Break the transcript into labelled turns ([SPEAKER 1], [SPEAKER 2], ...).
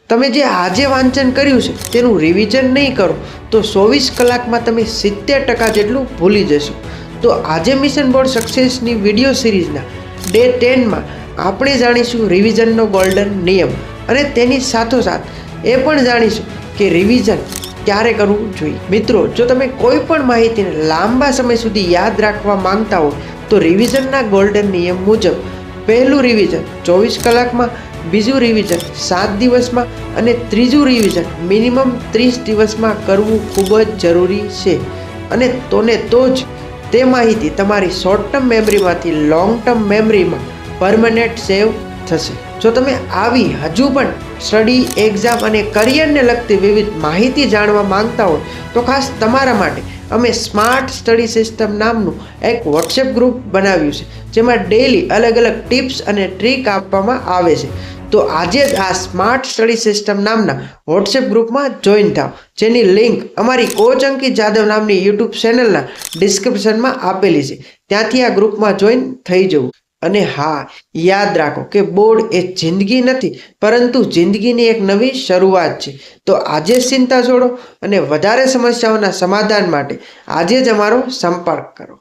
[SPEAKER 1] તમે જે આજે વાંચન કર્યું છે તેનું રિવિઝન નહીં કરો તો 24 કલાકમાં તમે 70% જેટલું ભૂલી જશો. તો આજે મિશન બોર્ડ સક્સેસની વિડીયો સિરીઝના ડે 10માં આપણે જાણીશું રિવિઝનનો ગોલ્ડન નિયમ અને તેની સાથોસાથ એ પણ જાણીશું કે રિવિઝન ક્યારે કરવું જોઈએ. મિત્રો, જો તમે કોઈ પણ માહિતીને લાંબા સમય સુધી યાદ રાખવા માંગતા હો તો રિવિઝનના ગોલ્ડન નિયમ મુજબ પહેલું રિવિઝન 24 કલાકમાં, બીજું રિવિઝન 7 દિવસમાં અને ત્રીજું રિવિઝન મિનિમમ 30 દિવસમાં કરવું ખૂબ જ જરૂરી છે. અને તો જ તે માહિતી તમારી શોર્ટ ટર્મ મેમરીમાંથી લોંગ ટર્મ મેમરીમાં પરમનન્ટ સેવ થશે. જો તમે આવી હજુ પણ સ્ટડી, એક્ઝામ અને કરિયરને લગતી વિવિધ માહિતી જાણવા માંગતા હોય તો ખાસ તમારા માટે અમે સ્માર્ટ સ્ટડી સિસ્ટમ નામનું એક વોટ્સએપ ગ્રુપ બનાવ્યું છે, જેમાં ડેઈલી અલગ અલગ ટિપ્સ અને ટ્રીક આપવામાં આવે છે. તો આજે જ આ સ્માર્ટ સ્ટડી સિસ્ટમ નામના વોટ્સએપ ગ્રુપમાં જોઈન થાઓ, જેની લિંક અમારી કોચ અંકિત જાદવ નામની યુટ્યુબ ચેનલના ડિસ્ક્રિપ્શનમાં આપેલી છે. ત્યાંથી આ ગ્રુપમાં જોઈન થઈ જવું. અને હા, યાદ રાખો કે બોર્ડ એ જિંદગી નથી, પરંતુ જિંદગીની એક નવી શરૂઆત છે. તો આજે જ ચિંતા છોડો અને વધારે સમસ્યાઓના સમાધાન માટે આજે જ અમારો સંપર્ક કરો.